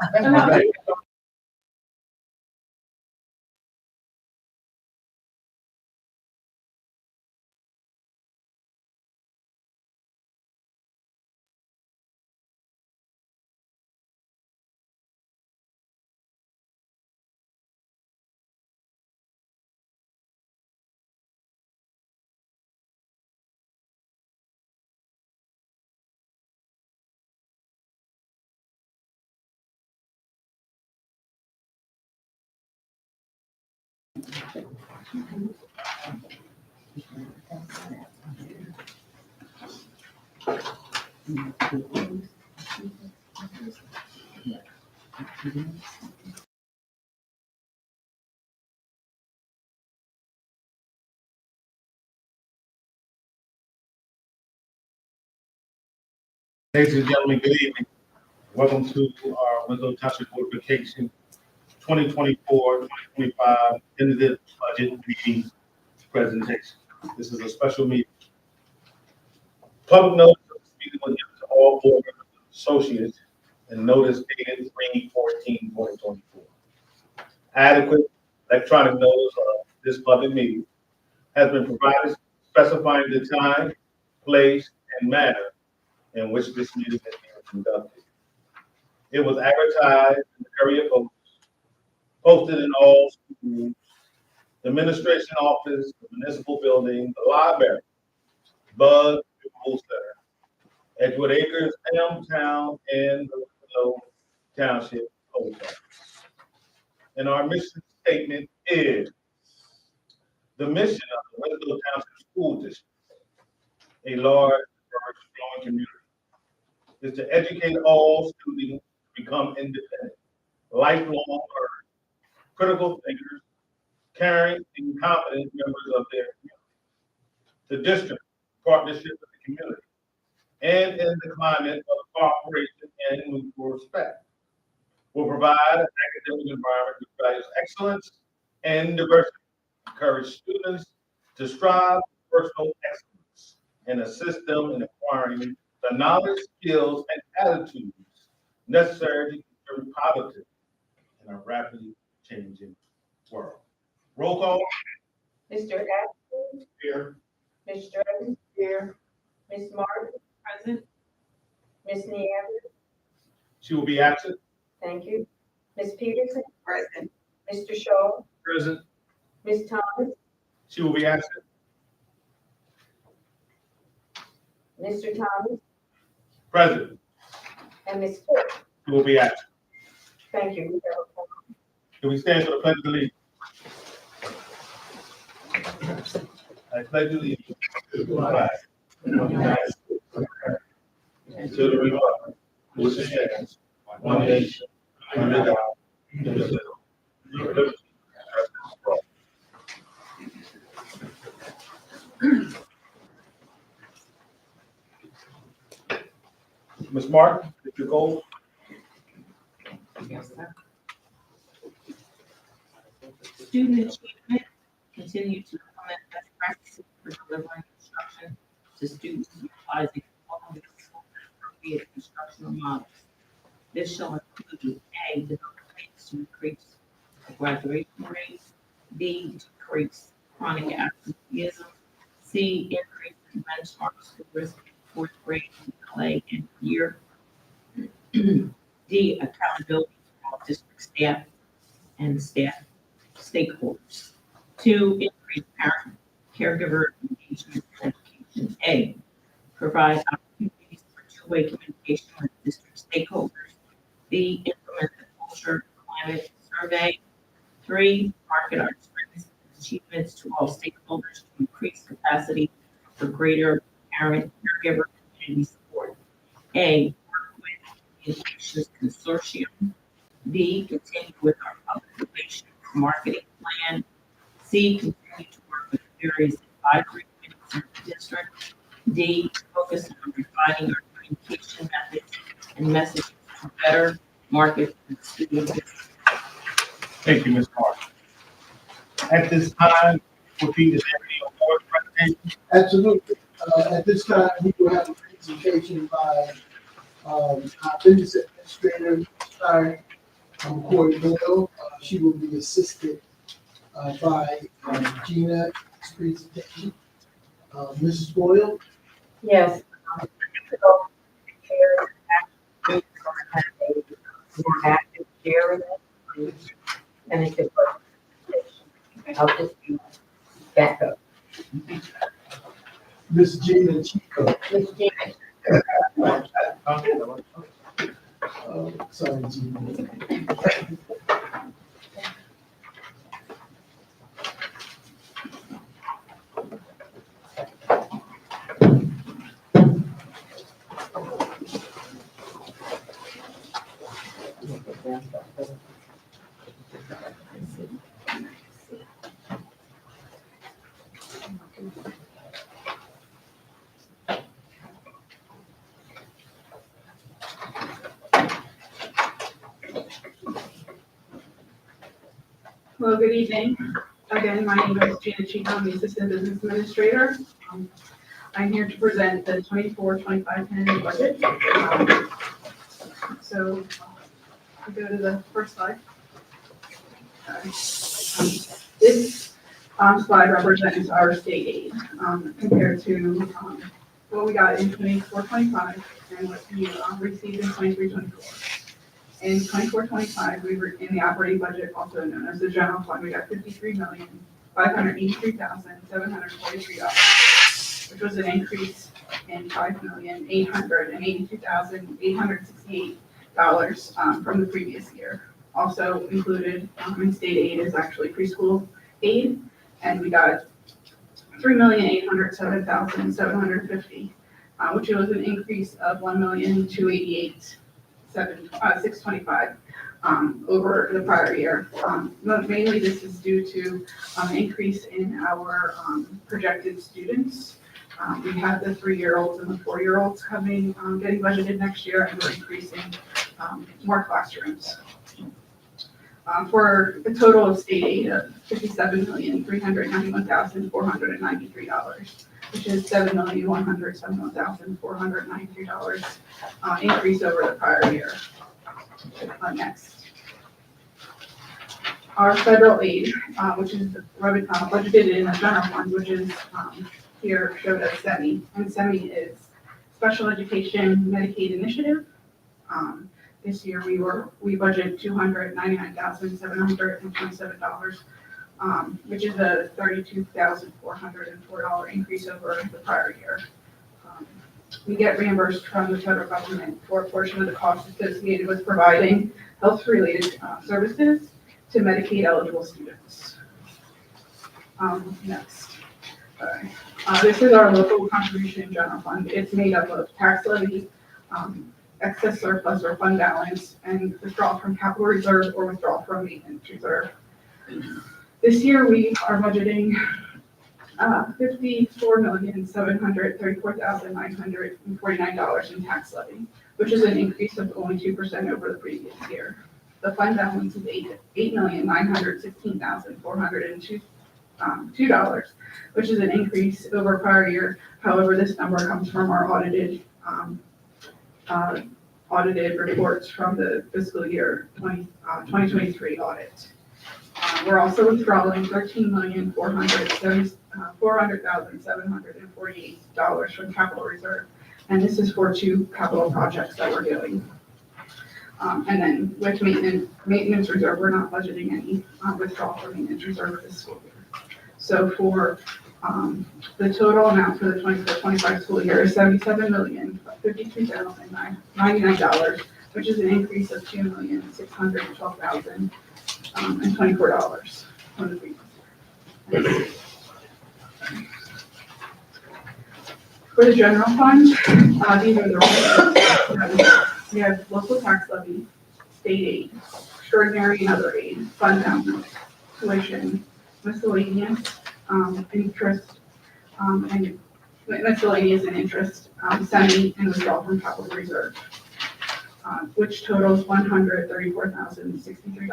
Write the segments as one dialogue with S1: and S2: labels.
S1: Ladies and gentlemen, good evening. Welcome to our Winslow Township Board of Education 2024-2025 tentative budget meeting presentation. This is a special meeting. Public notice of this meeting was given to all board members and associates and notice dated 3/14/2024. Adequate electronic notice of this public meeting has been provided specifying the time, place, and manner in which this meeting is being conducted. It was advertised in the Courier Post, posted in all schools, the administration office, the municipal building, the library, Bud Center, Edgewood Acres, Town, and the Winslow Township Post Office. And our mission statement is the mission of the Winslow Township School District, a large, diverse, growing community, is to educate all students to become independent, lifelong learners, critical thinkers, caring and competent members of their community. The district, partnership with the community, and in the climate of cooperation and mutual respect, will provide an academic environment which values excellence and diversity, encourage students to strive for personal excellence, and assist them in acquiring the knowledge, skills, and attitudes necessary to contribute positively in a rapidly changing world. Roll call.
S2: Mr. Ashton.
S1: Here.
S2: Ms. Jordan. Here. Ms. Martin. Present. Ms. Neander.
S1: She will be absent.
S2: Thank you. Ms. Peterson. Present. Mr. Shaw.
S1: Present.
S2: Ms. Thomas.
S1: She will be absent.
S2: Mr. Thomas.
S1: Present.
S2: And Ms. Cook.
S1: She will be absent.
S2: Thank you.
S1: Can we stand for the pledge of allegiance? I pledge allegiance to the flag of the United States of America and to the republic which stands one nation under God, indivisible, with liberty and justice for all. Ms. Martin, Mr. Gold.
S3: Yes, sir. Student achievement, continue to implement best practices for delivering instruction to students utilizing all of the appropriate instructional models. This shall include A, develop ways to increase graduation rates, B, decrease chronic absenteeism, C, increase the benchmarks for risk in fourth grade delay and year, D, accountability for all district staff and staff stakeholders. 2, increase parent caregiver engagement and education. A, provide opportunities for two-way communication with district stakeholders. B, implement the culture climate survey. 3, market our strengths and achievements to all stakeholders to increase capacity for greater parent caregiver community support. A, work with Communications Consortium. B, continue with our public relations marketing plan. C, continue to work with various advisory committees in the district. D, focus on refining our communication methods and messages to better market the student.
S1: Thank you, Ms. Martin. At this time, repeat the board presentation.
S4: Absolutely. At this time, we will have a presentation by our business administrator, Corey Boyle. She will be assisted by Gina's presentation. Mrs. Boyle?
S2: Yes. More active share in it. And it's a presentation. I'll just be back up.
S4: Miss Gina Chico.
S2: Ms. Gina.
S4: Sorry, Gina.
S5: Hello, good evening. Again, my name is Gina Chico, I'm the Assistant Business Administrator. I'm here to present the 24-25 tentative budget. So I'll go to the first slide. This slide represents our state aid compared to what we got in 24-25 and what we received in 23-24. In 24-25, we were in the operating budget, also known as the general fund, we got $53,583,743, which was an increase in $5,882,868 from the previous year. Also included in state aid is actually preschool aid, and we got $3,807,750, which was an increase of $1,288,625 over the prior year. Mainly this is due to an increase in our projected students. We have the 3-year-olds and the 4-year-olds coming, getting budgeted next year, and we're increasing more classrooms. For a total of state aid of $57,391,493, which is $7,171,493 increase over the prior year. Next. Our federal aid, which is budgeted in the general fund, which is here showed as SEMI, and SEMI is Special Education Medicaid Initiative. This year we budgeted $299,727, which is a $32,404 increase over the prior year. We get reimbursed from the federal government for a portion of the costs associated with providing health-related services to Medicaid eligible students. Next. This is our local contribution general fund. It's made up of tax levy, excess surplus or fund balance, and withdrawal from capital reserve or withdrawal from maintenance reserve. This year we are budgeting $54,734,949 in tax levy, which is an increase of only 2% over the previous year. The fund balance is $8,916,402, which is an increase over prior year. However, this number comes from our audited reports from the fiscal year 2023 audit. We're also withdrawing $13,400,748 from capital reserve, and this is for 2 capital projects that we're doing. And then with maintenance reserve, we're not budgeting any withdrawal from maintenance reserve this school year. So for the total amount for the 24-25 school year is $77,053,099, which is an increase of $2,612,024 from the previous year. For the general fund, these are the we have local tax levy, state aid, extraordinary and other aid, fund balance, tuition, miscellaneous, interest, and miscellaneous and interest, semi and withdrawal from capital reserve, which totals $134,063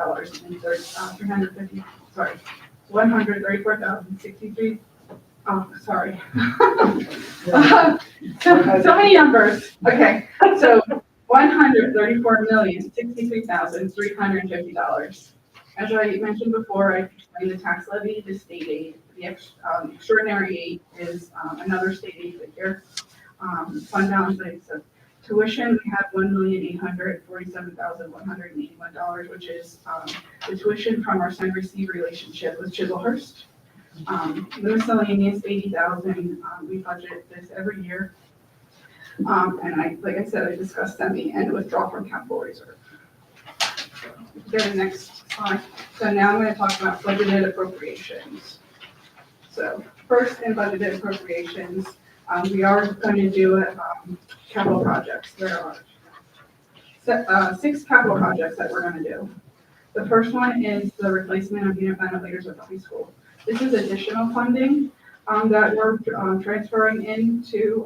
S5: $134,063. Oh, sorry. So many numbers. Okay, so $134,063,350. As I mentioned before, I explained the tax levy, the state aid, the extraordinary aid is another state aid figure. Fund balance, so tuition, we have $1,847,181, which is the tuition from our send receive relationship with Chislehurst. The miscellaneous 80,000, we budget this every year. And like I said, I discussed semi and withdraw from capital reserve. Go to the next slide. So now I'm going to talk about budgeted appropriations. So first in budgeted appropriations, we are going to do capital projects. There are 6 capital projects that we're going to do. The first one is the replacement of unit ventilators at the high school. This is additional funding that we're transferring into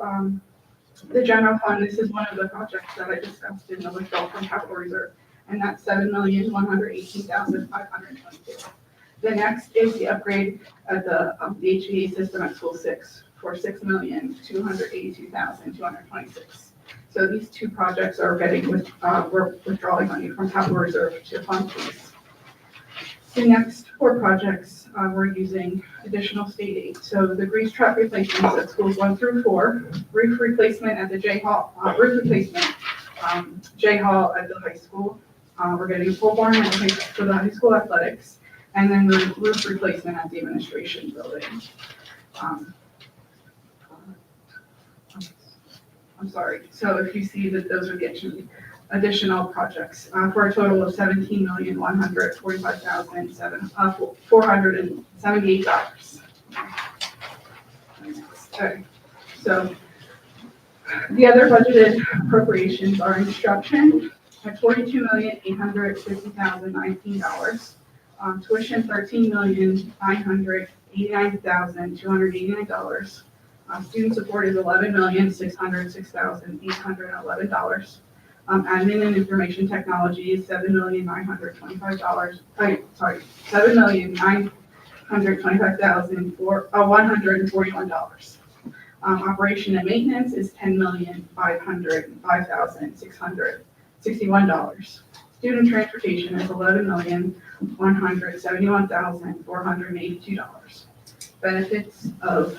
S5: the general fund. This is one of the projects that I discussed in the withdrawal from capital reserve, and that's $7,118,522. The next is the upgrade of the HVAC system at school 6 for $6,282,226. So these 2 projects are we're withdrawing money from capital reserve to fund these. The next 4 projects, we're using additional state aid. So the grease trap replacements at schools 1 through 4, roof replacement at the J Hall, J Hall at the high school. We're getting a full barn for the high school athletics, and then the roof replacement at the administration building. I'm sorry. So if you see that those are getting additional projects for a total of $17,145,478. Okay. So the other budgeted appropriations are instruction at $42,850,019. Tuition $13,989,289. Student support is $11,606,811. Admin and information technology is $7,925,141. Operation and maintenance is $10,505,661. Student transportation is $11,171,482. Benefits of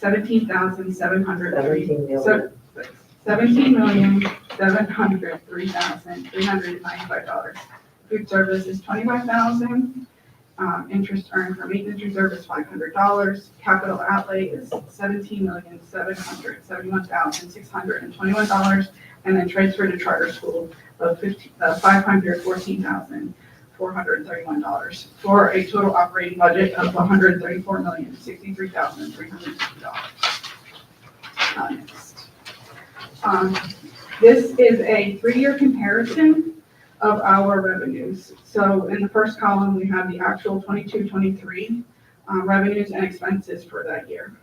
S5: $17,703,395. Food service is $25,000. Interest earned from maintenance reserve is $500. Capital outlay is $17,771,621, and then transfer to charter school of $514,431 for a total operating budget of $134,063,350. Next. This is a 3-year comparison of our revenues. So in the first column, we have the actual 22-23 revenues and expenses for that year.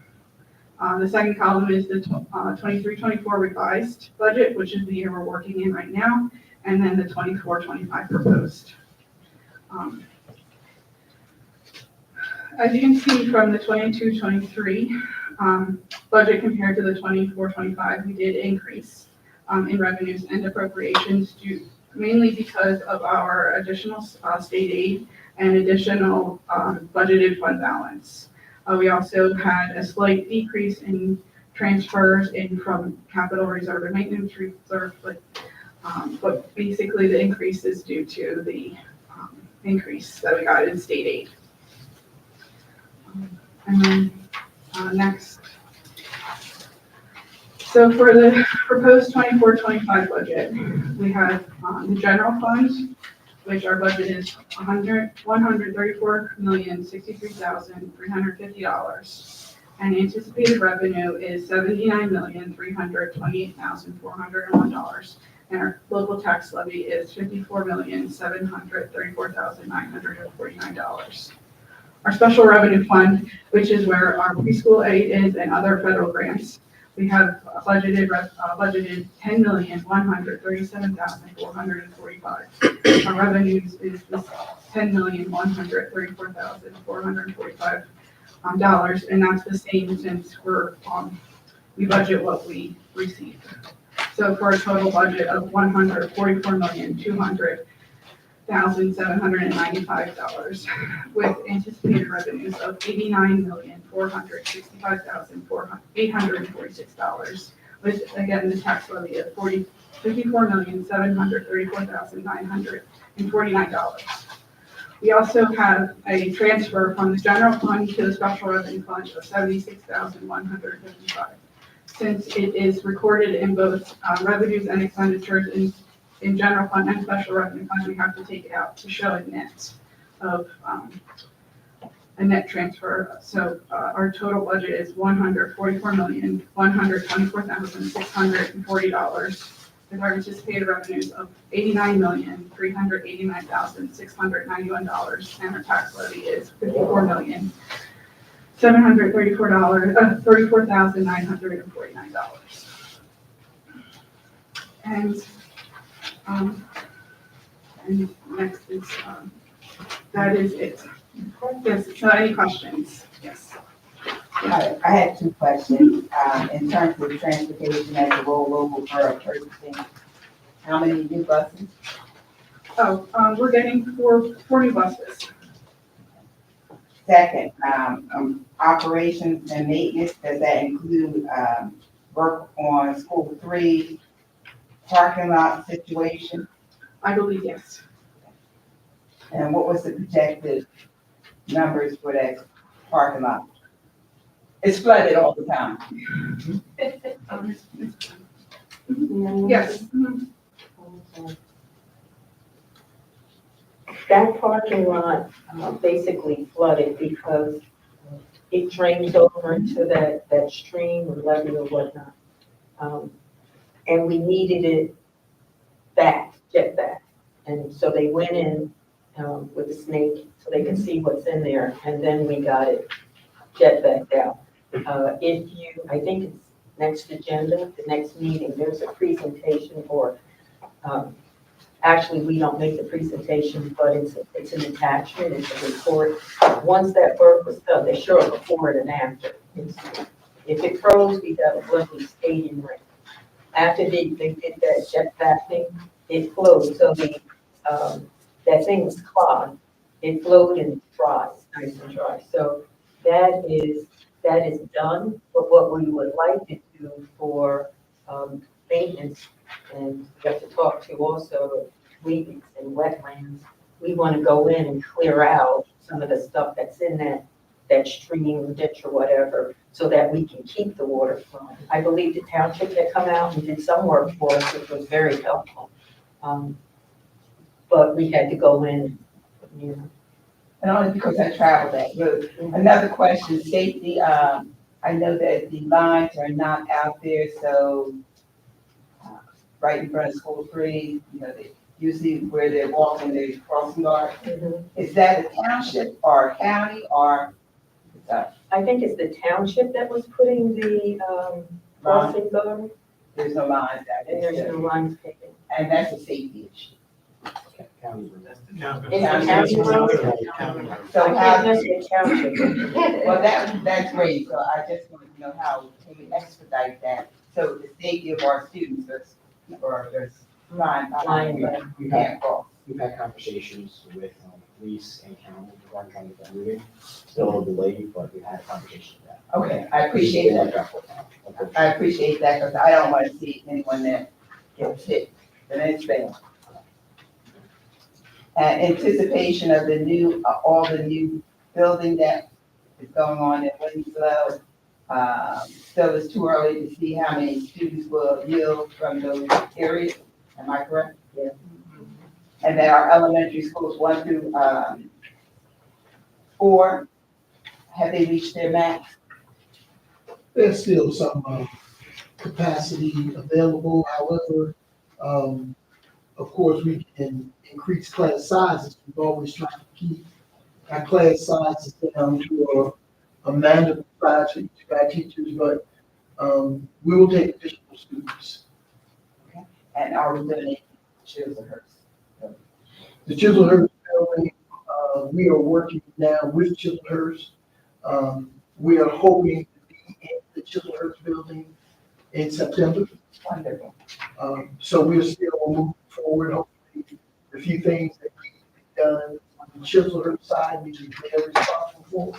S5: The second column is the 23-24 revised budget, which is the year we're working in right now, and then the 24-25 proposed. As you can see from the 22-23 budget compared to the 24-25, we did increase in revenues and appropriations mainly because of our additional state aid and additional budgeted fund balance. We also had a slight decrease in transfers in from capital reserve and maintenance reserve, but basically the increase is due to the increase that we got in state aid. And then next. So for the proposed 24-25 budget, we have the general fund, which our budget is $134,063,350, and anticipated revenue is $79,328,401, and our local tax levy is $54,734,949. Our special revenue fund, which is where our preschool aid is and other federal grants, we have budgeted $10,137,445. Our revenues is $10,134,445 and that's the same since we budget what we receive. So for a total budget of $144,200,795, with anticipated revenues of $89,465,846, with, again, the tax levy of $54,734,949. We also have a transfer from the general fund to the special revenue fund of $76,155. Since it is recorded in both revenues and expenditures in general fund and special revenue fund, we have to take it out to show a net of a net transfer. So our total budget is $144,124,640, with our anticipated revenues of $89,389,691, and our tax levy is $34,949. And next is, that is it. Yes, so any questions? Yes.
S6: I had two questions. In terms of transportation as a rollover for purchasing, how many new buses?
S5: Oh, we're getting four new buses.
S6: Second, operations and maintenance, does that include, work on school 3 parking lot situation?
S5: I believe yes.
S6: And what was the projected numbers for that parking lot? It's flooded all the time.
S5: Yes.
S2: That parking lot basically flooded because it drains over into that stream or levee or whatnot. And we needed it back, jet back. And so they went in with a snake so they could see what's in there, and then we got it jet back out. I think it's next agenda, the next meeting, there's a presentation or, actually, we don't make the presentation, but it's an attachment, it's a report. Once that work was done, they show it before and after. If it froze, we got a lovely stadium ring. After they did that jet back thing, it flowed, so that thing was clogged. It flowed and dry, nice and dry. So that is done. But what we would like to do for maintenance, and we have to talk to also weeds and wetlands. We want to go in and clear out some of the stuff that's in that stream, ditch or whatever, so that we can keep the water flowing. I believe the township had come out and did some work for us, which was very helpful. But we had to go in, you know.
S6: And only because I travel that route. Another question, safety, I know that the lines are not out there, so right in front of school 3, you know, usually where they're walking, there's crossing guard. Is that a township or a county or?
S2: I think it's the township that was putting the crossing guard,
S6: There's no lines out
S2: and
S6: there.
S2: there's no lines taken.
S6: And that's a safety issue.
S2: It's the county road.
S6: So
S2: I
S6: how,
S2: can't mess with the township.
S6: well, that's great, so I just want to know how can we expedite that, so the safety of our students, or there's line, we can't cross.
S7: We've had conversations with police and county regarding trying to get that moving. Still delayed, but we've had conversations with that.
S6: Okay, I appreciate that. I appreciate that, because I don't want to see anyone that gets hit, and it's bad. Anticipation of the new, all the new building that is going on in Winslow. Still it's too early to see how many students will yield from those areas, am I correct?
S2: Yeah.
S6: And then our elementary schools 1 through 4, have they reached their max?
S4: There's still some capacity available. However, of course, we can increase class sizes. We've always tried to keep our class sizes down to a manageable size for each of our teachers, but we will take additional students.
S6: Okay. And are we doing it Chislehurst?
S4: The Chislehurst building, we are working now with Chislehurst. We are hoping to be in the Chislehurst building in September.
S6: Wonderful.
S4: So we're still moving forward. Hopefully, a few things that need to be done on the Chislehurst side, they're responsible for.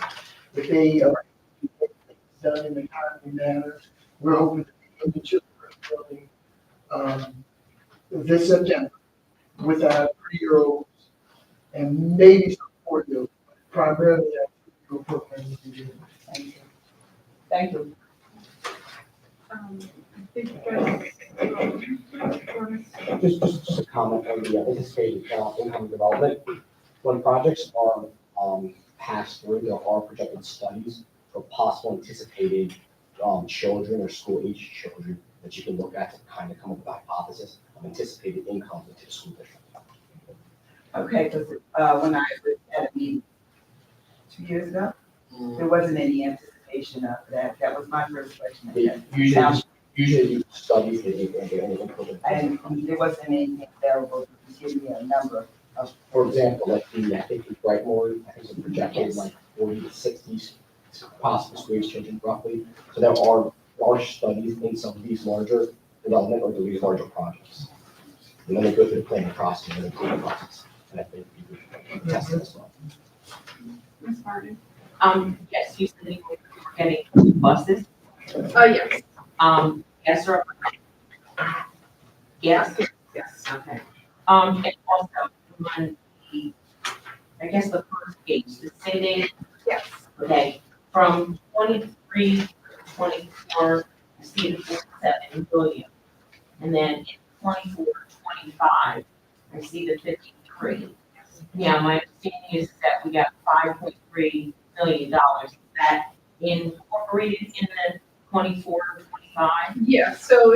S4: If they are done in a timely manner, we're hoping to be in the Chislehurst building this September with our 3-year-olds and maybe some 4-year-olds, but primarily our 3-year-old program will be doing.
S6: Thank you. Thank you.
S5: I think that's,
S7: Just a comment on the anticipated income development. When projects are passed through, there are projected studies for possible anticipated children or school age children that you can look at to kind of come up with a hypothesis of anticipated income into the school district.
S6: Okay, because when I was at a meeting 2 years ago, there wasn't any anticipation of that. That was my first question.
S7: Usually studies that you get any input.
S6: And there wasn't anything available to give me a number.
S7: For example, like I think the Brightmore, I think it's projected like 40 to 60 possible school age children roughly. So there are studies in some of these larger development or these larger projects. And then they go through the planning process and the approval process. And I think we could test it as well.
S5: Ms. Martin.
S3: Yes, you said you were getting 2 buses.
S5: Yes.
S3: Yes or? Yes?
S5: Yes.
S3: Okay. And also, on the, I guess the first page, the state aid,
S5: Yes.
S3: okay, from 23 to 24, I see the 47 billion. And then in 24 to 25, I see the 53. Yeah, my understanding is that we got $5.3 million. Is that incorporated in the 24 to 25?
S5: Yeah, so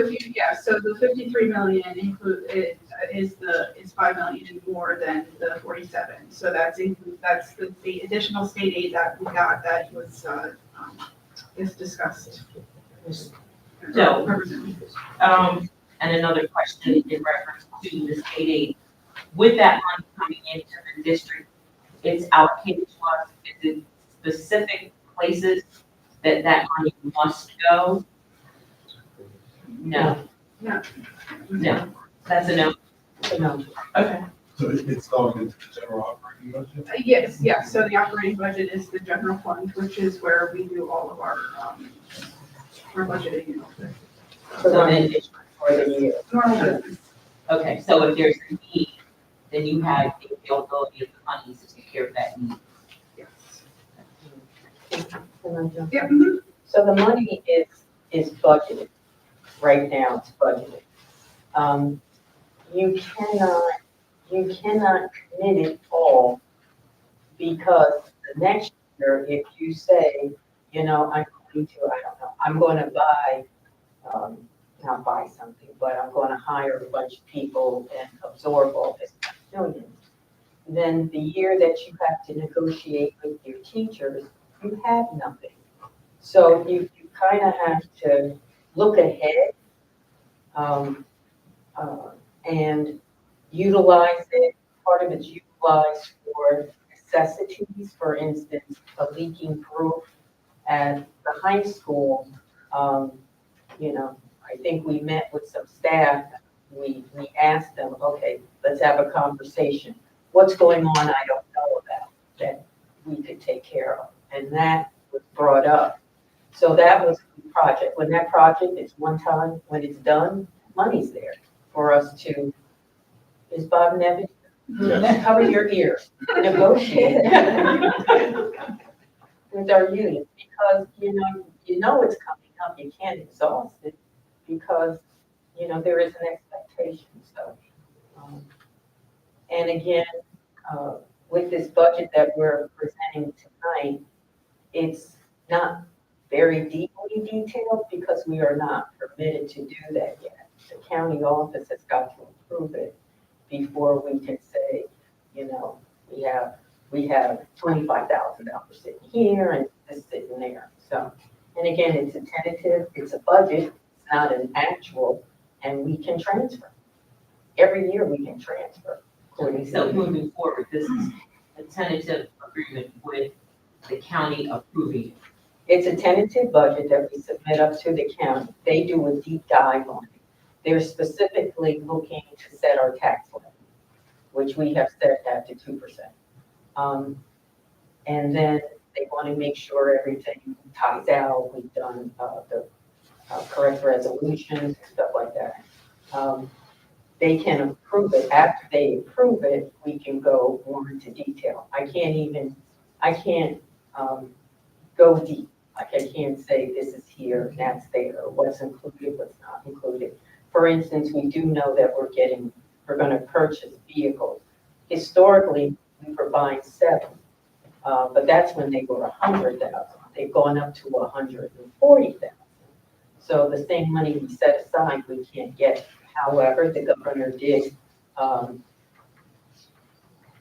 S5: so the 53 million is 5 million more than the 47. So that's the additional state aid that we got that was, is discussed.
S3: So,
S5: Represented.
S3: and another question in reference to the state aid. With that money coming into the district, it's allocated to us, is it specific places that money must go? No.
S5: No.
S3: No, that's a no.
S2: No.
S3: Okay.
S1: So it's going into the general operating budget?
S5: Yes, so the operating budget is the general fund, which is where we do all of our budgeting and all that.
S2: So then for the year.
S5: Normal business.
S3: Okay, so if there's a need, then you have the availability of the funds to take care of that need.
S5: Yes.
S2: Can I jump
S5: Yeah.
S2: in? So the money is budgeted. Right now, it's budgeted. You cannot commit it all because the next year, if you say, I'm going to buy, not buy something, but I'm going to hire a bunch of people and absorb all this million. Then the year that you have to negotiate with your teachers, you have nothing. So you kind of have to look ahead and utilize it. Part of it's utilized for necessities, for instance, a leaking roof at the high school. I think we met with some staff. We asked them, okay, let's have a conversation. What's going on I don't know about that we could take care of? And that was brought up. So that was the project. When that project is one time, when it's done, money's there for us to, is Bob Nevin?
S1: Yes.
S2: Cover your ears, negotiate with our union, because, it's coming up, you can't exhaust it, because, there is an expectation, so. And again, with this budget that we're presenting tonight, it's not very deeply detailed because we are not permitted to do that yet. The county office has got to approve it before we can say, we have $25,000 sitting here and this sitting there. So, and again, it's a tentative, it's a budget, it's not an actual, and we can transfer. Every year we can transfer. according
S3: So
S2: to-
S3: moving forward, this is a tentative agreement with the county approving it.
S2: It's a tentative budget that we submit up to the county. They do a deep dive on it. they're specifically looking to set our tax levy, which we have set at to 2%. And then they want to make sure everything ties out. We've done the correct resolutions, stuff like that. They can approve it. After they approve it, we can go more into detail. I can't go deep. Like I can't say this is here, that's there, or what's included, what's not included. For instance, we do know that we're gonna purchase vehicles. Historically, we were buying 7, but that's when they were 100,000. They've gone up to 140,000. So the same money we set aside, we can't get. However, the governor did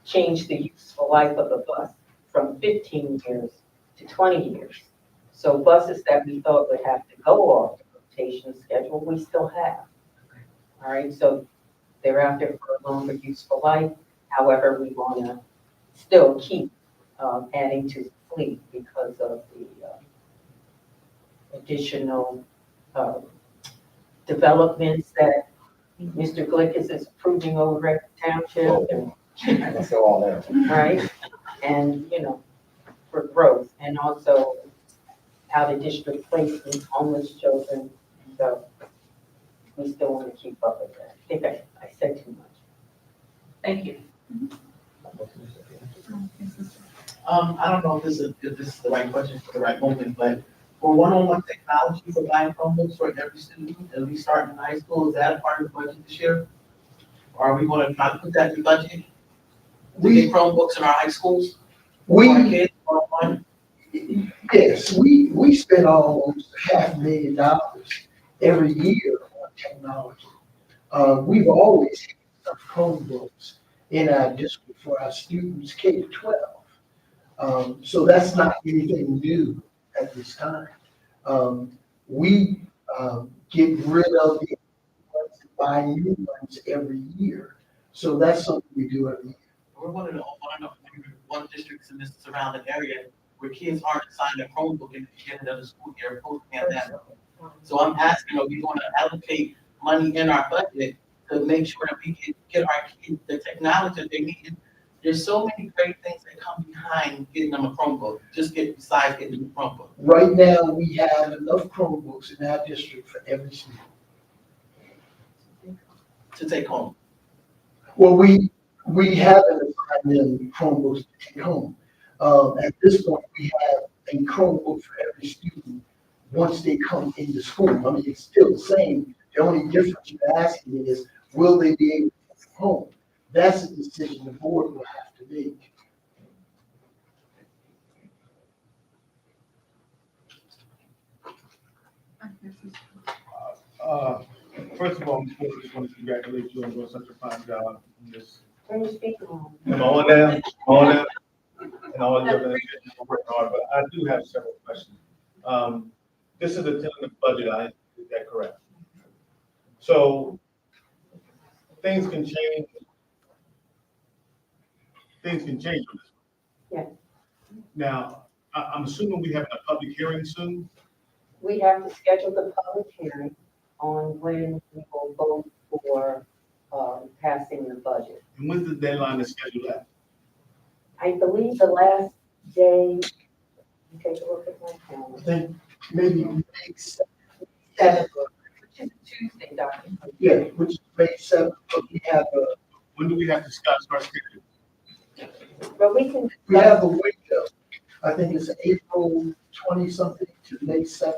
S2: change the useful life of a bus from 15 years to 20 years. So buses that we thought would have to go off the rotation schedule, we still have. All right, so they're out there for a longer useful life. However, we want to still keep adding to the fleet because of the additional developments that Mr. Glick is approving over at the township, and,
S7: Let's go all there.
S2: right? And, for growth, and also out of district placement, homeless children. So we still want to keep up with that. I think I said too much.
S3: Thank you.
S8: I don't know if this is the right question for the right moment, but for one-on-one technology for buying Chromebooks for every student, at least starting in high school, is that a part of the budget this year? Or are we gonna try to put that in the budget? To
S4: We,
S8: get Chromebooks in our high schools? For our
S4: we,
S8: kids, one-on-one?
S4: yes, we spend almost $500,000 every year on technology. We've always had some Chromebooks in our district for our students K to 12. So that's not anything new at this time. We get rid of the ones and buy new ones every year. So that's something we do every year.
S8: We're one of the districts in this surrounding area where kids aren't assigned a Chromebook in the beginning of the school year post-pandemic. So I'm asking, are we gonna allocate money in our budget to make sure that we can get our kids the technology that they need? There's so many great things that come behind getting them a Chromebook, besides getting them a Chromebook.
S4: Right now, we have enough Chromebooks in our district for every student.
S8: To take home.
S4: Well, we haven't assigned them Chromebooks to take home. At this point, we have a Chromebook for every student once they come into school. I mean, it's still the same. The only difference you're asking is, will they be able to take home? That's a decision the board will have to make.
S1: First of all, I just want to congratulate you on doing such a fine job in this.
S2: Turn your speaker on.
S1: And all that, and all the other individuals are working hard, but I do have several questions. This is a tentative budget, is that correct? So things can change. Things can change on this.
S2: Yeah.
S1: Now, I'm assuming we have a public hearing soon.
S2: We have to schedule the public hearing on when we will vote for passing the budget.
S1: And when's the deadline to schedule that?
S2: I believe the last day, take a look at my
S4: I
S2: calendar,
S4: think maybe May 7th.
S2: 7th, which is a Tuesday, Dr.
S4: Yeah, which is May 7th, but we have
S1: When do we have to start scheduling?
S2: But we can.
S4: a window. I think it's April 20 something to May 7th.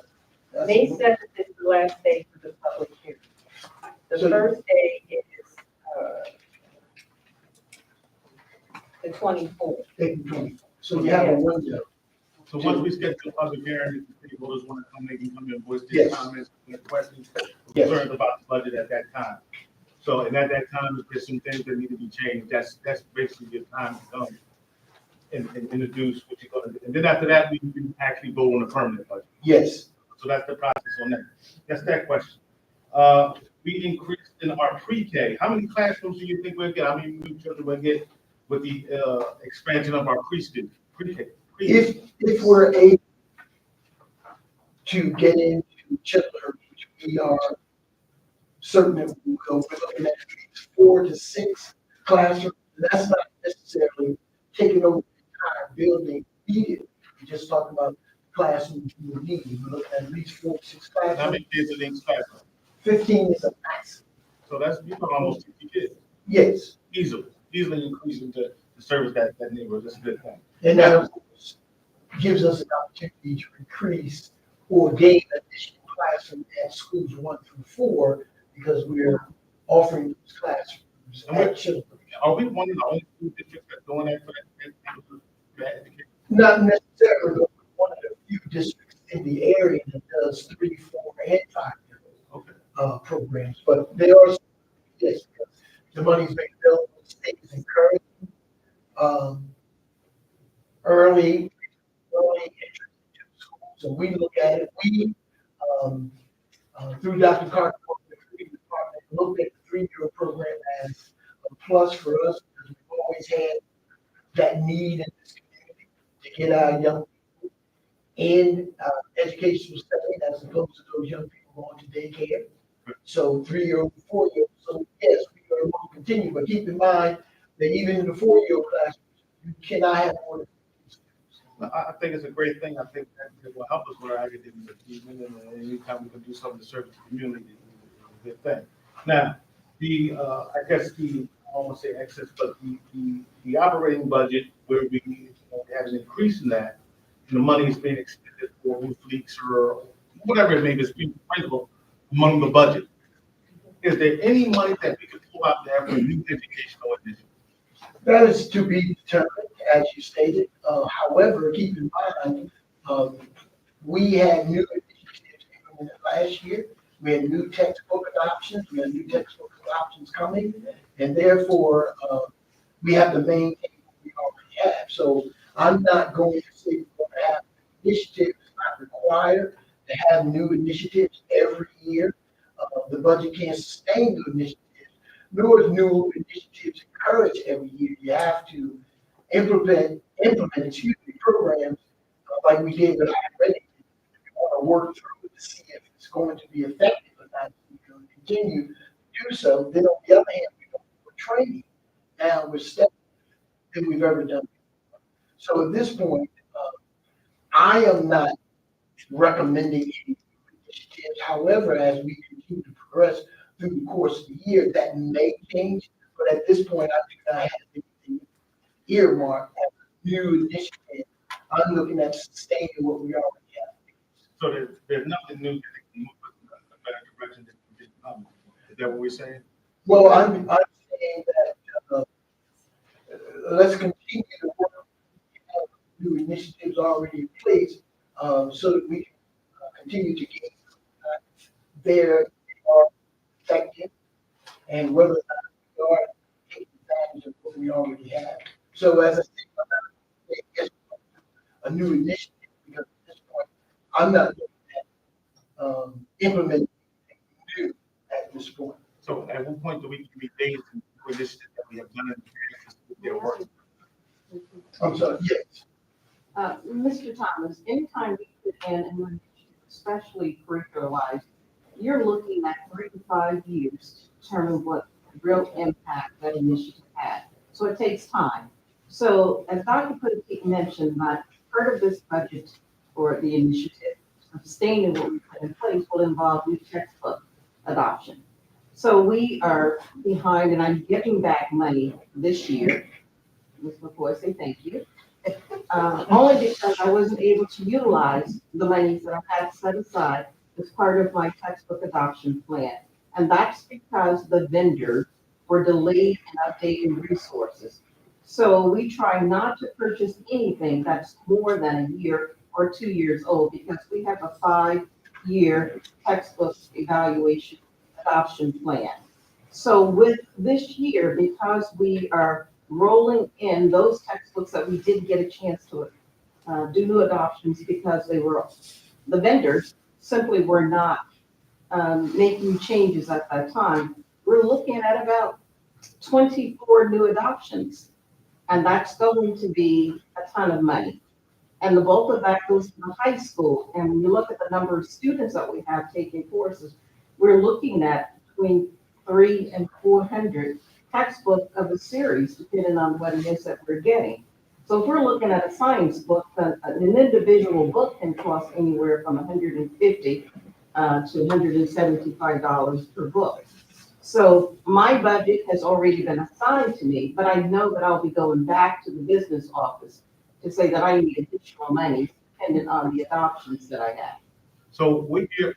S4: That's
S2: May
S4: the-
S2: 7th is the last day for the public hearing. The
S4: So-
S2: first day is the 24th.
S4: April 20. So we have a window.
S1: So once we schedule the public hearing, if people just want to come, they can come and voice their
S4: Yes.
S1: comments, their questions,
S4: Yes.
S1: concerns about the budget at that time. So, and at that time, if there's some things that need to be changed, that's basically your time to come and introduce what you're going to do. And then after that, we can actually vote on the permanent budget.
S4: Yes.
S1: So that's the process on that. That's that question. We increased in our pre-K. How many classrooms do you think we'll get? How many new children we'll get with the expansion of our pre-K?
S4: If we're able to get into Chipper, which we are certain that we're looking at 4 to 6 classrooms. That's not necessarily taking over the entire building immediately. We're just talking about classrooms we would need. We're looking at least 4 to 6
S1: How
S4: classrooms.
S1: many kids in each classroom?
S4: 15 is a max.
S1: So that's, you know, almost 50 kids,
S4: Yes.
S1: easily increasing the service that neighborhood. That's a good thing.
S4: And that of course gives us an opportunity to increase or gain additional classroom at schools 1 through 4 because we're offering those classrooms at children.
S1: Are we one of the only school districts that's doing that for that education?
S4: Not necessarily, but we're one of the few districts in the area that does 3, 4, and 5
S1: Okay.
S4: programs. But there are, yes, the money's being available, the state is encouraging early entry into school. So we look at it, through Dr. Carter, the career department, looked at the 3-year program as a plus for us because we've always had that need in this community to get our young people in educational setting as opposed to those young people going to daycare. So 3-year, 4-year. So yes, we are going to continue, but keep in mind that even in the 4-year class, you cannot have more than 50 students.
S1: I think it's a great thing. I think that it will help us with our academic achievement, and anytime we can do something to serve the community, it's a good thing. Now, I guess I don't want to say excess, but the operating budget where we have an increase in that, and the money is being expended for roof leaks or whatever it may be, it's being sprinkled among the budget. Is there any money that we could pull out there for new educational initiatives?
S4: That is to be determined, as you stated. However, keep in mind, we had new initiatives implemented last year. We had new textbook adoptions. We have new textbook adoptions coming, and therefore we have to maintain what we already have. So I'm not going to say we're going to have initiatives. It's not required to have new initiatives every year. The budget can't sustain new initiatives, nor is new initiatives encouraged every year. You have to implement programs like we did with already. We want to work through it to see if it's going to be effective or not. We're going to continue to do so. Then on the other hand, we're training now with steps than we've ever done before. So at this point, I am not recommending any initiatives. However, as we continue to progress through the course of the year, that may change. But at this point, I do not have anything earmarked as a new initiative. I'm looking at sustaining what we already have.
S1: So there's nothing new that can move us in a better direction than we did. Is that what we're saying?
S4: Well, I'm saying that let's continue to work on new initiatives already in place so that we can continue to gain their are effective and whether or not we are taking advantage of what we already have. So as I said, I'm not saying yes, a new initiative because at this point, I'm not looking at implementing anything new at this point.
S1: So at what point do we be days and new initiatives that we have done in the past that they're working?
S4: I'm sorry, yes.
S3: Mr. Thomas, anytime we put in an initiative, especially curricular-wise, you're looking at 3 to 5 years to determine what real impact that initiative had. So it takes time. So as Dr. Putti mentioned, that part of this budget for the initiative, sustaining what we put in place, will involve new textbook adoption. So we are behind, and I'm giving back money this year. Before I say thank you. Only because I wasn't able to utilize the monies that I had set aside as part of my textbook adoption plan. And that's because the vendors were delayed in updating resources. So we try not to purchase anything that's more than a year or 2 years old because we have a 5-year textbook evaluation adoption plan. So with this year, because we are rolling in those textbooks that we didn't get a chance to do new adoptions because the vendors simply were not making changes at that time. We're looking at about 24 new adoptions, and that's going to be a ton of money. And the bulk of that goes to the high school. And when you look at the number of students that we have taking courses, we're looking at
S9: between 300 and 400 textbooks of a series, depending on what it is that we're getting. So if we're looking at a science book, an individual book can cost anywhere from $150 to $175 per book. So my budget has already been assigned to me, but I know that I'll be going back to the business office to say that I need additional money depending on the adoptions that I have.
S1: So with the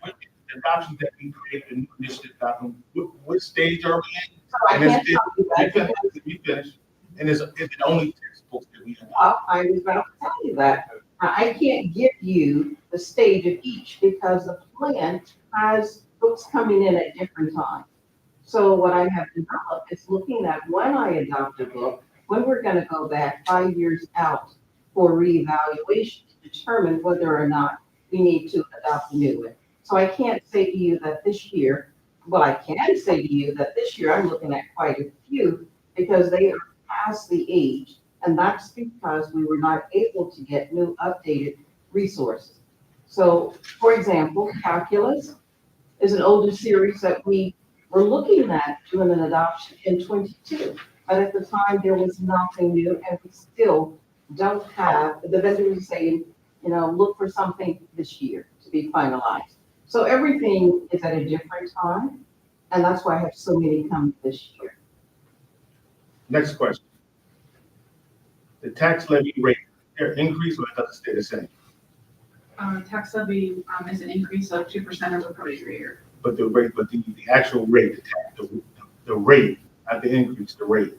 S1: adoptions that we created, the new initiative document, what stage are we in?
S9: So I
S1: And it's-
S9: can't tell you that because
S1: We finished, and it's the only textbooks that we have.
S9: I was about to tell you that. I can't give you the stage of each because the plan has books coming in at different times. So what I have developed is looking at when I adopt a book, when we're gonna go back 5 years out for reevaluation to determine whether or not we need to adopt a new one. So I can't say to you that this year, well, I can say to you that this year I'm looking at quite a few because they are past the age. And that's because we were not able to get new updated resources. So, for example, calculus is an older series that we were looking at doing an adoption in 22. But at the time, there was nothing new and we still don't have, the vendor was saying, you know, look for something this year to be finalized. So everything is at a different time. And that's why I have so many coming this year.
S1: Next question. The tax levy rate, there increase or it doesn't stay the same?
S5: Tax levy, is an increase of 2% over previous year.
S1: But the rate, but the actual rate, the rate, not the increase, the rate,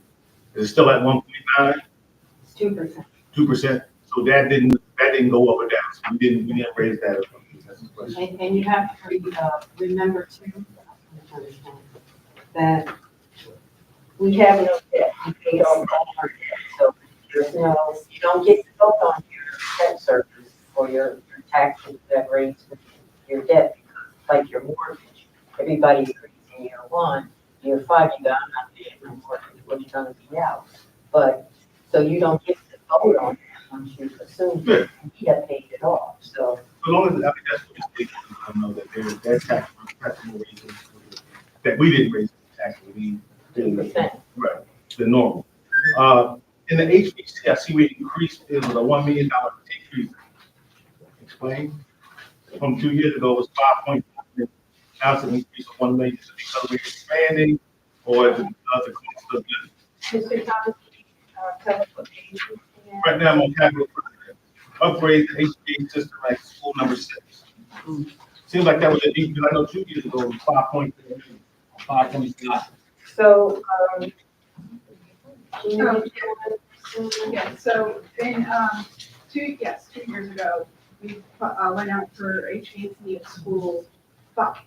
S1: is it still at 1.9,
S2: It's 2%.
S1: 2%? So that didn't go up or down, so we didn't raise that. That's the question.
S2: And you have to remember too, that we have no debt, we paid all our debt, so there's no, you don't get to vote on your debt service or your taxes that raise with your debt, because like your mortgage, everybody agrees in year 1, year 5, you got, I'm not paying my mortgage, what you gonna be out? But, so you don't get to vote on it once you assume that you have paid it off, so.
S1: So long as, I mean, that's what the state, I know that their tax raises, that we didn't raise the tax, we didn't.
S2: 2%.
S1: Right, the normal. In the HBC, I see we increased, it was a $1 million increase. Explain. From 2 years ago, it was 5.4 million. Now it's an increase of 1 million. Is it because we're expanding or is it because the cost of business?
S2: Mr. Thomas, tell us what page you're looking at.
S1: Right now, I'm on capital project. Upgrade the HVAC system at school number 6. Seems like that was a deep, I know 2 years ago, it was 5.3 million, 5.5.
S2: So,
S5: Yeah, so in, 2 years ago, we, went out for HVAC at school 5.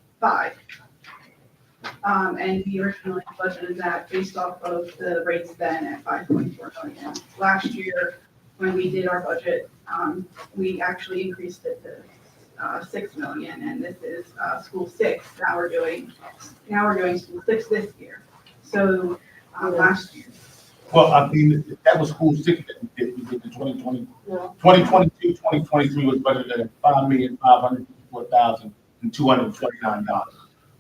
S5: And we originally budgeted that based off of the rates then at 5.4 million. Last year, when we did our budget, we actually increased it to 6 million, and this is school 6. Now we're doing school 6 this year. So last year.
S1: Well, I mean, that was school 6 that we did the 2020.
S2: No.
S1: 2022, 2023 was budgeted at $5,554,229.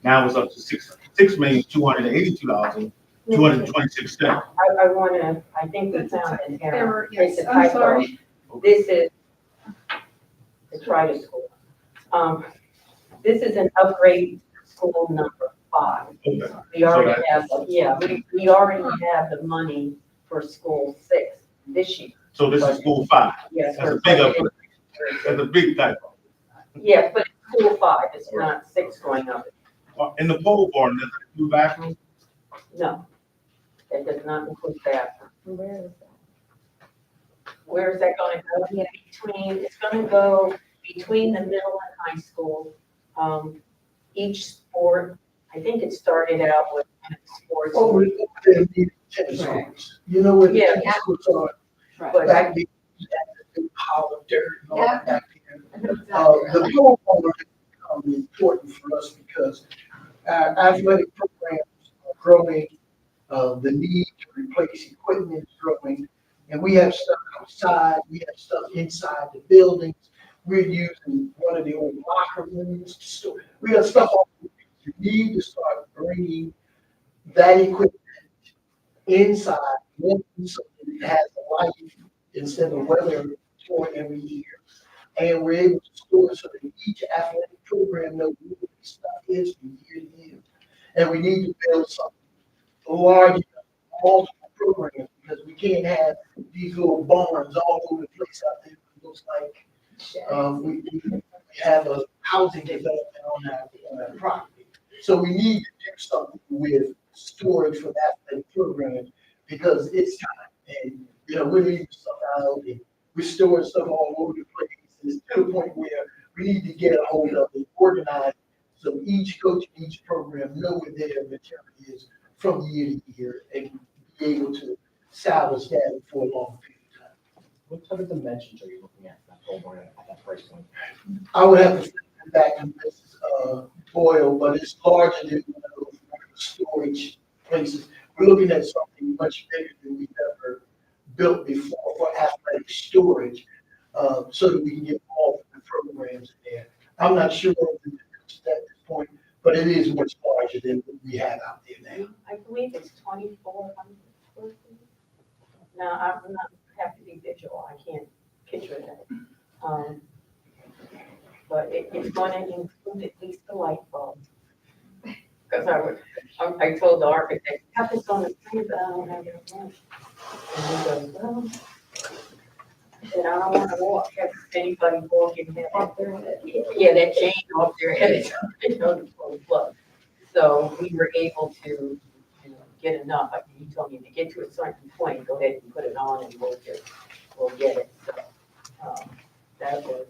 S1: Now it's up to $6,282,226.
S2: I wanna, I think we found an error.
S5: Yes,
S2: It's a
S5: I'm
S2: typo.
S5: sorry.
S2: This is, the Trident School. This is an upgrade school number 5.
S1: Okay.
S2: We already have, we already have the money for school 6 this year.
S1: So this is school 5.
S2: Yes.
S1: That's a
S2: we're
S1: big
S2: budgeting-
S1: upgrade. That's a big typo.
S2: Yes, but it's school 5, it's not 6 going up.
S1: In the pole barn, does it do bathroom?
S2: No, it does not include bathroom. Where is that? Where is that gonna go? Yeah, it's gonna go between the middle and high school. Each sport, I think it started out with sports.
S4: Oh, we're gonna need tennis courts. You know where the
S2: Yeah.
S4: tennis courts are?
S2: But
S4: Back there, that's a big pile of dirt and all that back there. The pole barn is important for us because athletic programs are growing, the need to replace equipment is growing, and we have stuff outside, we have stuff inside the buildings. We're using one of the old locker rooms to store. We got stuff all over. need to start bringing that equipment inside, so it has a life instead of weather touring every year. And we're able to store it so that each athletic program knows where the stuff is from year to year. And we need to build something large enough, multiple programs, because we can't have these little barns all over the place out there. It looks like we have a housing development on our property. So we need to do something with storage for that athletic program because it's time. And, you know, we're leaving stuff out and we're storing stuff all over the place. It's to the point where we need to get a hold of it, organize, so each coach in each program know where their material is from year to year and be able to salvage that for a long period of time.
S7: What type of dimensions are you looking at that billboard at that price point?
S4: I would have to send it back to Mrs. Boyle, but it's larger than one of those storage places. We're looking at something much bigger than we've ever built before for athletic storage, so that we can get all of the programs in there. I'm not sure of the dimensions at this point, but it is much larger than what we have out there now.
S2: I believe it's 2,400 square feet. Now, I'm not, have to be visual, I can't picture that. But it's gonna include at least the light bulb. Because I told the architect, have this on the screen, but I don't have it on. And he goes, well, I said, I don't wanna have anybody walking off their head. Yeah, that chain off their head, you know, the full plug. So we were able to, you know, get enough. Like he told me to get to a certain point, go ahead and put it on and we'll get it. So, that was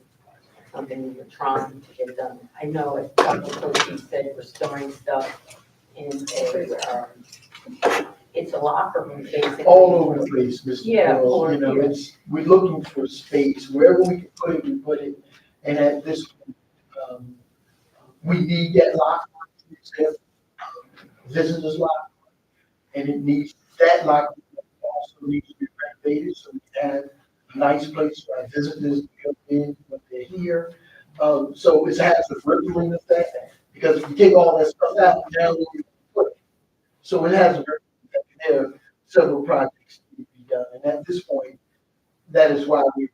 S2: something we were trying to get done. I know as Coach said, we're storing stuff in a, it's a locker room basically.
S4: All over the place, Mr.
S2: Yeah,
S4: Pearl. You know, we're looking for space, wherever we can put it, we put it. And at this point, we need that locker room, visitors locker room, and it needs, that locker room also needs to be renovated, so we have a nice place for our visitors to come in when they're here. So it has a rippling effect, because if you take all that stuff out, now we put it. So it has a rippling effect. There are several projects that need to be done, and at this point, that is why we're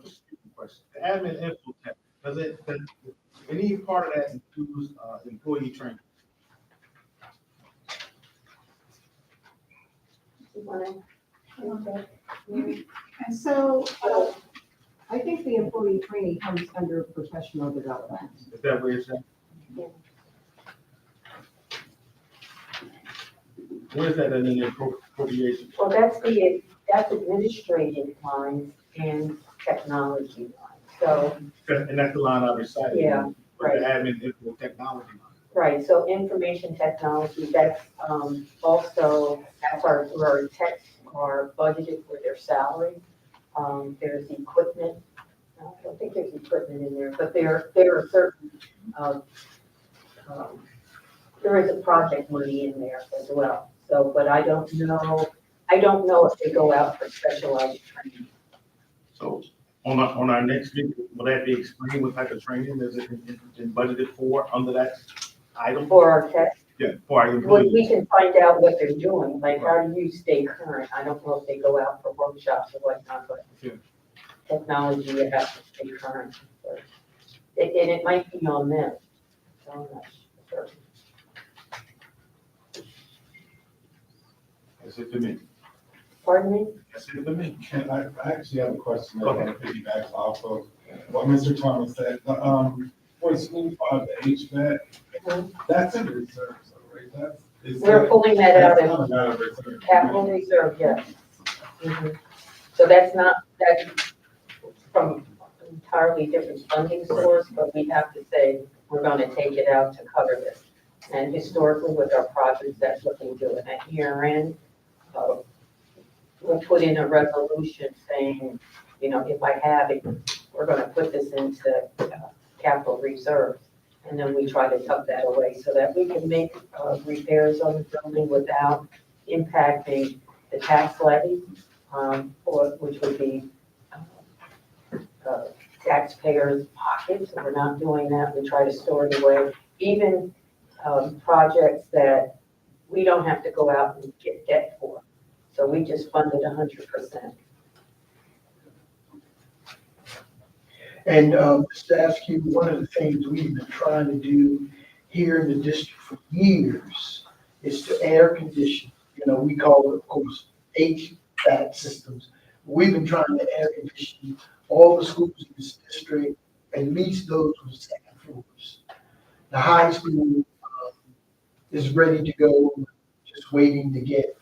S1: Just a question. The admin info tech, does any part of that includes, employee training?
S2: You wanna-
S9: And so, I think the employee training comes under professional development.
S1: Is that what you're saying?
S2: Yeah.
S1: Where is that in the appropriation?
S2: Well, that's administrative lines and technology lines. So,
S1: And that's the line I recited.
S2: Yeah,
S1: But the
S2: right.
S1: admin info technology line.
S2: right, so information technology, that's, also, that's our techs are budgeted for their salary. There's equipment, I don't think there's equipment in there, but there are certain, there is a project money in there as well. So, but I don't know if they go out for specialized training.
S1: So on our next meeting, will that be explained what type of training is it been budgeted for under that item?
S2: For our techs,
S1: Yeah, for our
S2: we
S1: employees.
S2: can find out what they're doing, like how do you stay current? I don't know if they go out for workshops or whatnot, but
S1: Yeah.
S2: technology, you have to stay current. But and it might be on them, so I'm not sure.
S1: That's it for me.
S2: Pardon me?
S1: That's it for me.
S10: And I actually have a question that
S1: Go
S10: I want to piggyback off of what Mr. Thomas said. For school 5, the HVAC, that's in reserve, so, right?
S2: We're pulling that out
S10: That's
S2: of
S10: coming out of reserve.
S2: capital reserve, yes. Mhm. So that's from entirely different funding source, but we have to say, we're gonna take it out to cover this. And historically with our projects, that's what they do. And at year end, we'll put in a resolution saying, you know, if I have it, we're gonna put this into capital reserve. And then we try to tuck that away so that we can make repairs on the building without impacting the tax levy, or which would be taxpayers' pockets, and we're not doing that. We try to store it away. Even projects that we don't have to go out and get debt for. So we just fund it 100%.
S4: And just to ask you, one of the things we've been trying to do here in the district for years is to air condition. You know, we call it, of course, HVAC systems. We've been trying to air condition all the schools in this district, at least those with second floors. The high school is ready to go, just waiting to get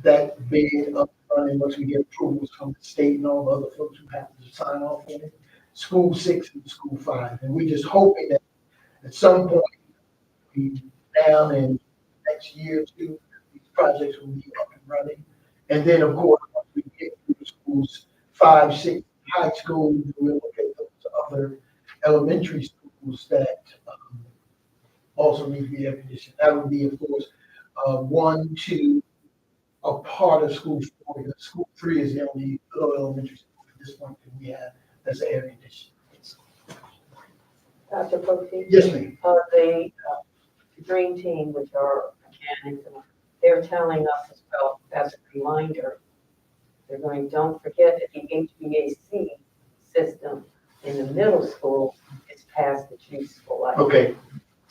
S4: that bid up and running once we get approvals from the state and all the other folks who have to sign off on it. School 6 and school 5. And we're just hoping that at some point, we down in next year or two, these projects will be up and running. And then, of course, once we get through schools 5, 6, high school, we'll look at those other elementary schools that also need to be air conditioned. That would be, of course, 1, 2, a part of school 4. Because school 3 is the only little elementary school at this point that we have that's air conditioned.
S2: Dr. Pope?
S4: Yes, ma'am.
S2: The Dream Team, which are mechanics, they're telling us as well, as a reminder, they're going, don't forget that the HVAC system in the middle school is past its useful life.
S4: Okay,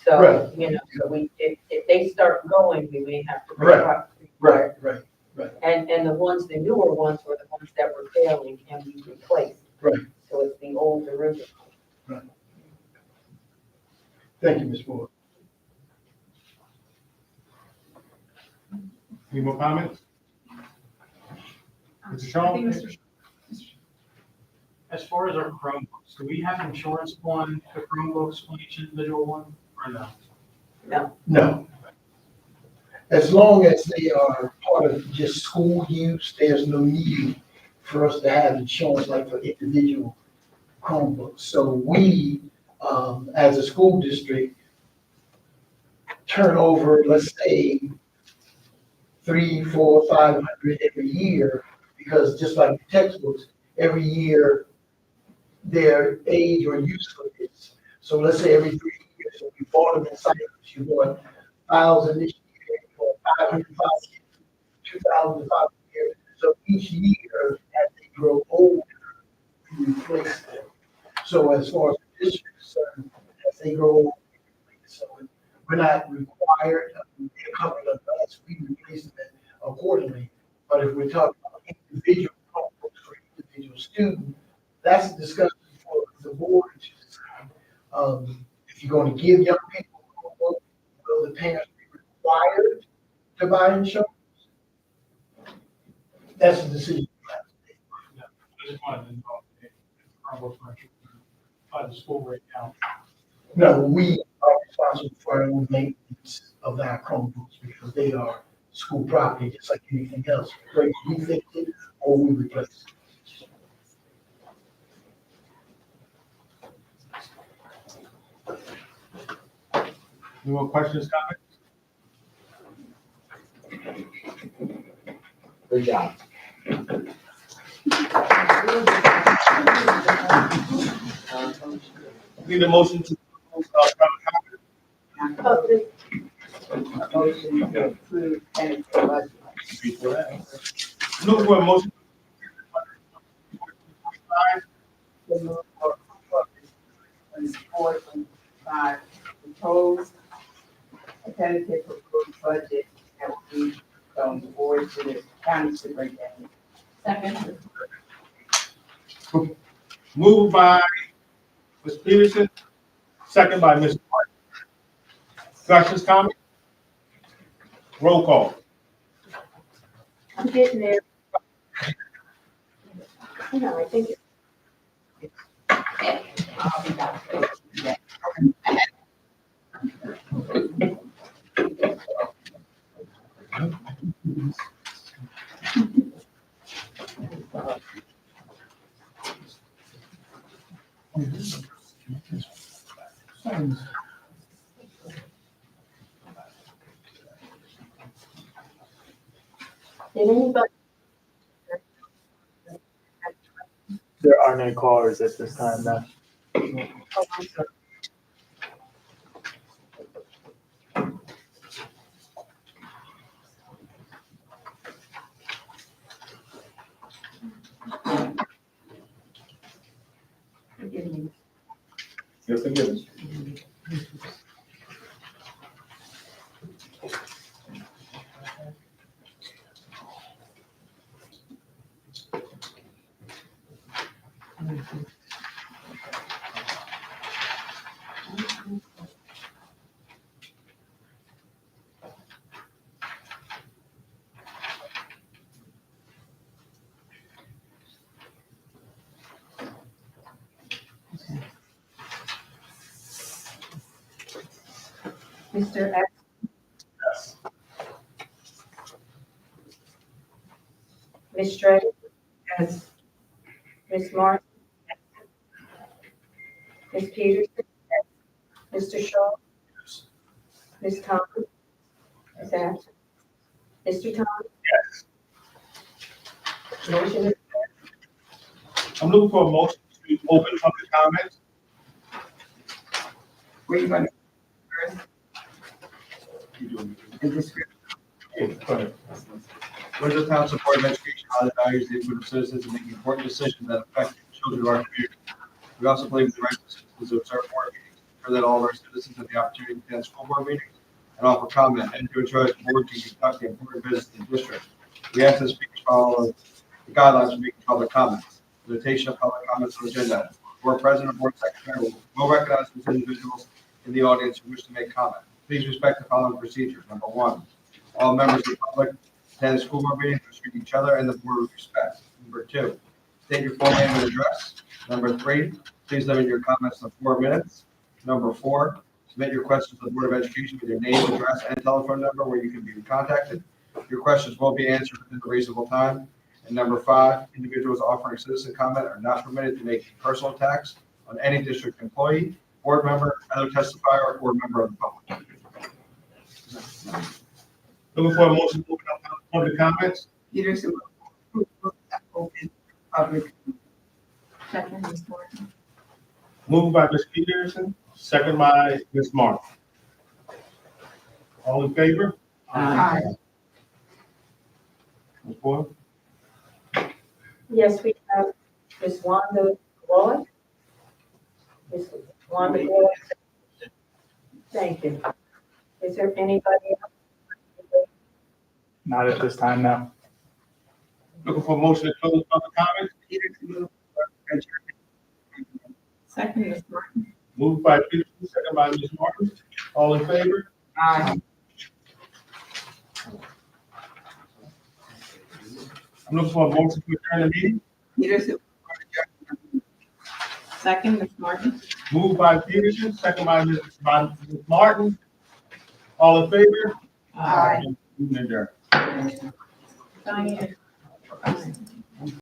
S2: So,
S4: right.
S2: you know, so if they start going, we may have to.
S4: Right. Right.
S2: And the ones, the newer ones were the ones that were failing and we replaced.
S4: Right.
S2: So it's the old original.
S4: Right. Thank you, Ms. Moore.
S1: Any more comments? Mr. Shaw?
S5: I think Mr.
S11: As far as our Chromebooks, do we have insurance on the Chromebooks on each individual one or no?
S4: No. As long as they are part of just school use, there's no need for us to have insurance like for individual Chromebooks. So we, as a school district, turn over, let's say, 300, 400, 500 every year, because just like the textbooks, every year their age or useful is. So let's say every 3 years, so we bought them in cycles, you bought 1,000 this year, you bought 500, 2,000, 500 years. So each year, as they grow older, we replace them. So as far as the district is concerned, as they grow older, we replace them. So we're not required, they're covered under us, we replace them accordingly. But if we're talking about individual Chromebooks for individual student, that's a discussion for the board to decide. If you're going to give young people a Chromebook, will the parents be required to buy insurance? That's a decision.
S11: I just wanted to know if Chromebooks are by the school right now.
S4: No, we are responsible for our own maintenance of our Chromebooks because they are school property, just like anything else. Whether we fix it or we replace it.
S1: Any more questions, comments?
S7: Good job.
S1: Need a motion to approve,
S6: Motion to approve and budget.
S1: look for a motion.
S6: The move for 4.5 proposed tentative proposed budget that will be going forward to the county superintendent.
S3: Second.
S1: Moved by Ms. Peterson, second by Ms. Martin. Questions, comments? Roll call.
S2: I'm getting there. You know, I think did anybody?
S12: There are no callers at this time, no.
S2: Oh, I'm sorry. Forgive me.
S1: Yes, it is.
S2: Mr. X,
S1: Yes.
S2: Ms. Strang? Yes. Ms. Martin? Ms. Peterson? Mr. Shaw? Ms. Thomas? Ms. absent. Mr. Thomas?
S1: Yes.
S2: Motion is
S1: I'm looking for a motion to open public comment.
S6: Where you gonna, the description?
S1: Go ahead.
S13: Winslow Township Board of Education highly values the input of citizens in making important decisions that affect the children of our community. We also believe in the right of citizens to observe board meetings, ensure that all of our citizens have the opportunity to attend school board meetings and offer comment, and to ensure that the board can conduct the important business in the district. We ask that speakers follow the guidelines for making public comments. Limitation of public comments on the agenda. Board president or board secretary will recognize those individuals in the audience who wish to make comment. Please respect the following procedures. Number one, all members of the public attend the school board meeting to treat each other and the board with respect. Number two, state your full name and address. Number three, please limit your comments to 4 minutes. Number four, submit your questions to the Board of Education with your name, address, and telephone number where you can be contacted. Your questions will be answered within a reasonable time. And number five, individuals offering citizen comment are not permitted to make personal attacks on any district employee, board member, other testifier, or member of the public.
S1: Looking for a motion to open up public comments.
S6: Peterson, open public.
S3: Second, Ms. Martin.
S1: Moved by Ms. Peterson, second by Ms. Martin. All in favor?
S6: Aye.
S1: Ms. Boyle?
S2: yes, we have Ms. Wanda Lloyd. Ms. Wanda Lloyd. Thank you. Is there anybody else?
S12: Not at this time, no.
S1: Looking for a motion to close public comments.
S6: Peterson, move.
S3: Second, Ms. Martin.
S1: Moved by Peterson, second by Ms. Martin. All in favor?
S6: Aye.
S1: I'm looking for a motion to adjourn the meeting.
S6: Peterson,
S3: Second, Ms. Martin.
S1: Moved by Peterson, second by Ms. Martin. All in favor?
S6: Aye.
S1: Meeting adjourned.
S3: Diane.